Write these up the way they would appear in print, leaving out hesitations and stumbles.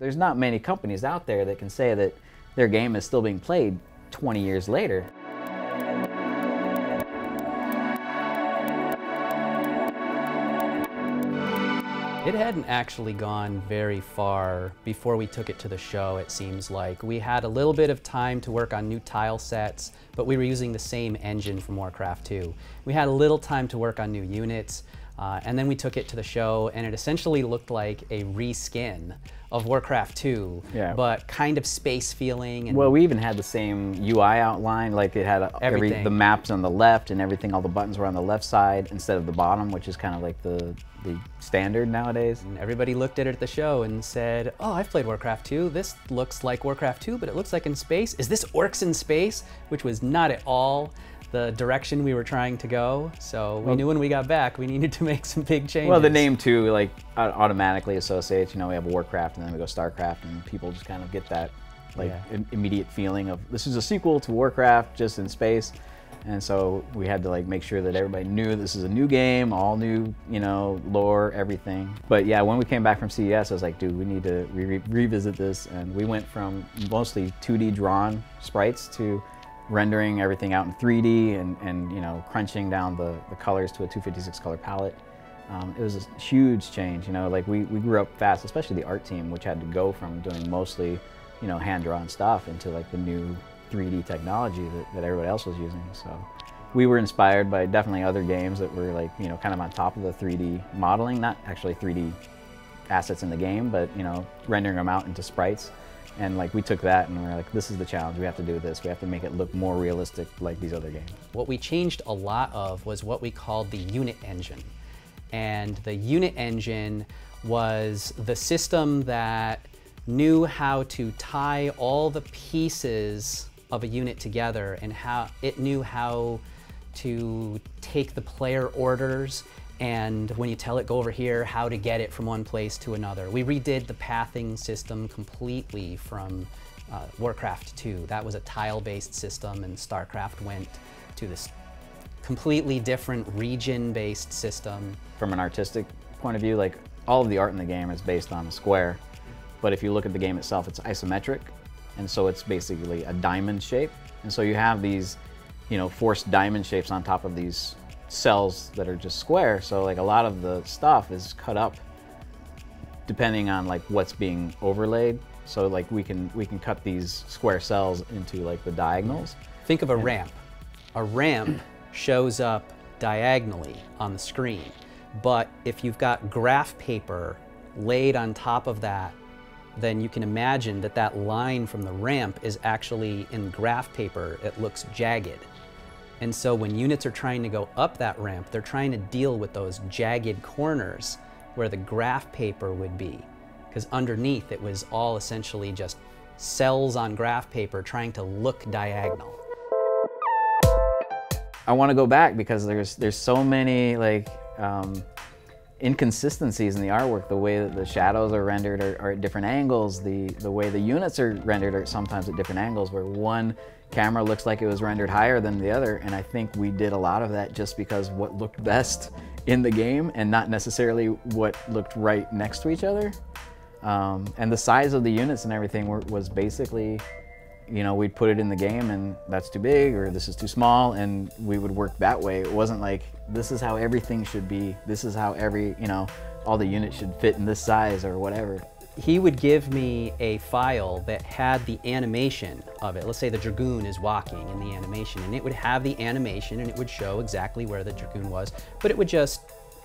There's not many companies out there that can say that their game is still being played 20 years later. It hadn't actually gone very far before we took it to the show, it seems like. We had a little bit of time to work on new tile sets, but we were using the same engine from Warcraft 2. We had a little time to work on new units, and then we took it to the show, and it essentially looked like a reskin of Warcraft 2, yeah, but kind of space feeling. And well, we even had the same UI outline, like it had the maps on the left and everything, all the buttons were on the left side instead of the bottom, which is kind of like the standard nowadays. And everybody looked at it at the show and said, oh, I've played Warcraft 2. This looks like Warcraft 2, but it looks like in space. Is this orcs in space? Which was not at all the direction we were trying to go. So we knew when we got back, we needed to make some big changes. Well, the name too, like automatically associates, you know, we have Warcraft and then we go StarCraft, and people just kind of get that like immediate feeling of this is a sequel to Warcraft just in space. And so we had to like make sure that everybody knew this is a new game, all new, you know, lore, everything. But yeah, when we came back from CES, I was like, dude, we need to revisit this. And we went from mostly 2D drawn sprites to rendering everything out in 3D and you know, crunching down the colors to a 256 color palette. It was a huge change, you know, like we grew up fast, especially the art team, which had to go from doing mostly, you know, hand-drawn stuff into like the new 3D technology that everybody else was using. So we were inspired by definitely other games that were like, you know, kind of on top of the 3D modeling, not actually 3D assets in the game, but, you know, rendering them out into sprites. And like we took that and we were like, this is the challenge, we have to do this. We have to make it look more realistic like these other games. What we changed a lot of was what we called the unit engine. And the unit engine was the system that knew how to tie all the pieces of a unit together, and how it knew how to take the player orders, and when you tell it go over here, how to get it from one place to another. We redid the pathing system completely from Warcraft 2. That was a tile-based system, and StarCraft went to this completely different region-based system. From an artistic point of view, like all of the art in the game is based on a square, but if you look at the game itself, it's isometric. And so it's basically a diamond shape. And so you have these, you know, forced diamond shapes on top of these cells that are just square. So like a lot of the stuff is cut up depending on like what's being overlaid. So like we can cut these square cells into like the diagonals. Think of a ramp. A ramp shows up diagonally on the screen. But if you've got graph paper laid on top of that, then you can imagine that that line from the ramp is actually in graph paper. It looks jagged. And so when units are trying to go up that ramp, they're trying to deal with those jagged corners where the graph paper would be. Because underneath it was all essentially just cells on graph paper trying to look diagonal. I want to go back because there's so many like inconsistencies in the artwork. The way that the shadows are rendered are at different angles. The way the units are rendered are sometimes at different angles, where one camera looks like it was rendered higher than the other. And I think we did a lot of that just because what looked best in the game and not necessarily what looked right next to each other. And the size of the units and everything was basically, you know, we'd put it in the game and that's too big or this is too small, and we would work that way. It wasn't like, this is how everything should be. This is how every, you know, all the units should fit in this size or whatever. He would give me a file that had the animation of it. Let's say the Dragoon is walking in the animation, and it would have the animation and it would show exactly where the Dragoon was, but it would just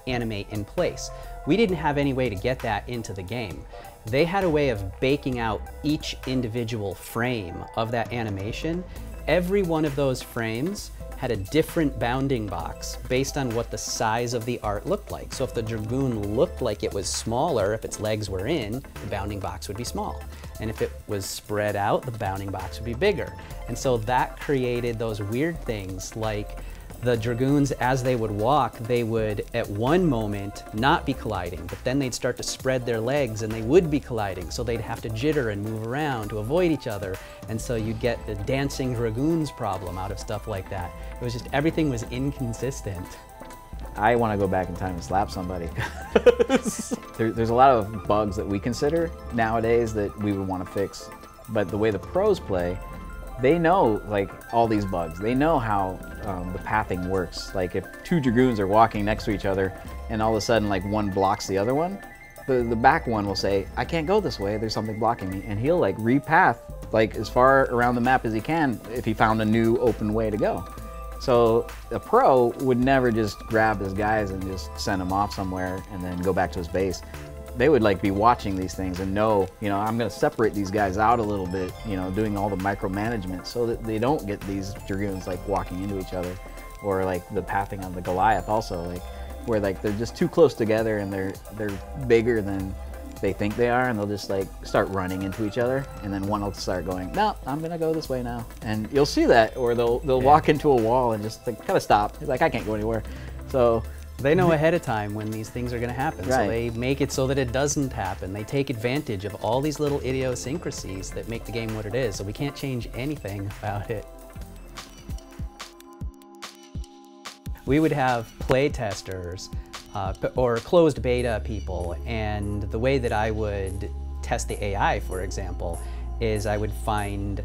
animate in place. We didn't have any way to get that into the game. They had a way of baking out each individual frame of that animation. Every one of those frames had a different bounding box based on what the size of the art looked like. So if the Dragoon looked like it was smaller, if its legs were in, the bounding box would be small. And if it was spread out, the bounding box would be bigger. And so that created those weird things like the Dragoons, as they would walk, they would at one moment not be colliding, but then they'd start to spread their legs and they would be colliding. So they'd have to jitter and move around to avoid each other. And so you'd get the dancing Dragoons problem out of stuff like that. It was just, everything was inconsistent. I want to go back in time and slap somebody. There's a lot of bugs that we consider nowadays that we would want to fix. But the way the pros play, they know like all these bugs. They know how the pathing works. Like if two Dragoons are walking next to each other and all of a sudden like one blocks the other one, the back one will say, I can't go this way, there's something blocking me. And he'll like repath like as far around the map as he can if he found a new open way to go. So a pro would never just grab his guys and just send them off somewhere and then go back to his base. They would like be watching these things and know, you know, I'm going to separate these guys out a little bit, you know, doing all the micromanagement so that they don't get these Dragoons like walking into each other, or like the pathing on the Goliath also, like where like they're just too close together and they're bigger than they think they are, and they'll just like start running into each other, and then one will start going, no, I'm gonna go this way now, and you'll see that, or they'll walk into a wall and just like kind of stop. It's like, I can't go anywhere. So they know ahead of time when these things are going to happen, right. So they make it so that it doesn't happen. They take advantage of all these little idiosyncrasies that make the game what it is, so we can't change anything about it. We would have play testers or closed beta people, and the way that I would test the AI, for example, is I would find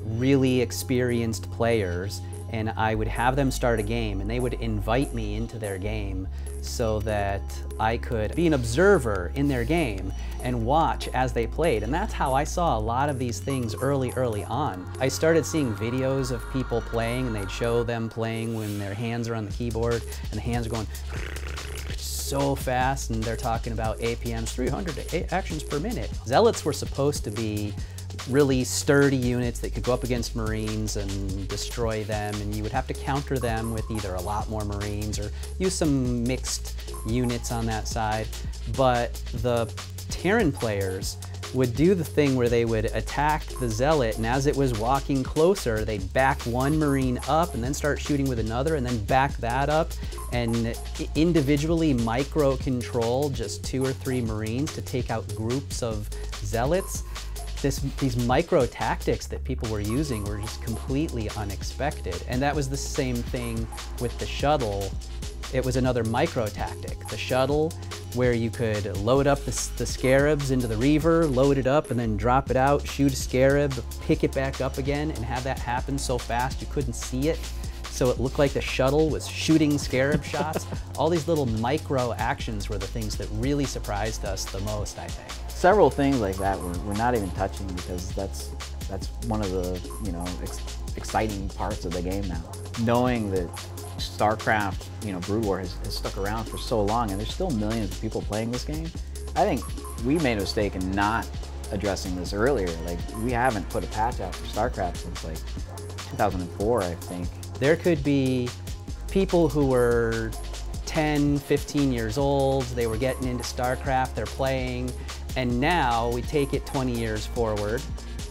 really experienced players and I would have them start a game, and they would invite me into their game so that I could be an observer in their game and watch as they played. And that's how I saw a lot of these things early on. I started seeing videos of people playing, and they'd show them playing when their hands are on the keyboard and the hands are going so fast, and they're talking about APMs 300 actions per minute. Zealots were supposed to be really sturdy units that could go up against Marines and destroy them, and you would have to counter them with either a lot more Marines or use some mixed units on that side. But the Terran players would do the thing where they would attack the Zealot, and as it was walking closer, they'd back one Marine up and then start shooting with another, and then back that up, and individually micro control just 2 or 3 Marines to take out groups of Zealots. These micro tactics that people were using were just completely unexpected. And that was the same thing with the shuttle. It was another micro tactic. The shuttle, where you could load up the scarabs into the Reaver, load it up and then drop it out, shoot a scarab, pick it back up again, and have that happen so fast you couldn't see it. So it looked like the shuttle was shooting scarab shots. All these little micro actions were the things that really surprised us the most, I think. Several things like that we're not even touching, because that's one of the, you know, exciting parts of the game now. Knowing that StarCraft, you know, Brood War has stuck around for so long, and there's still millions of people playing this game. I think we made a mistake in not addressing this earlier. Like, we haven't put a patch out for StarCraft since like 2004, I think. There could be people who were 10, 15 years old, they were getting into StarCraft, they're playing, and now we take it 20 years forward,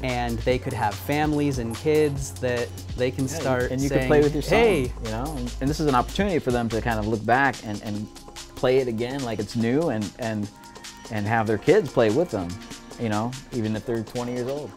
and they could have families and kids that they can start and you saying, can play with your son, hey, you know, and this is an opportunity for them to kind of look back and play it again like it's new, and have their kids play with them, you know, even if they're 20 years old.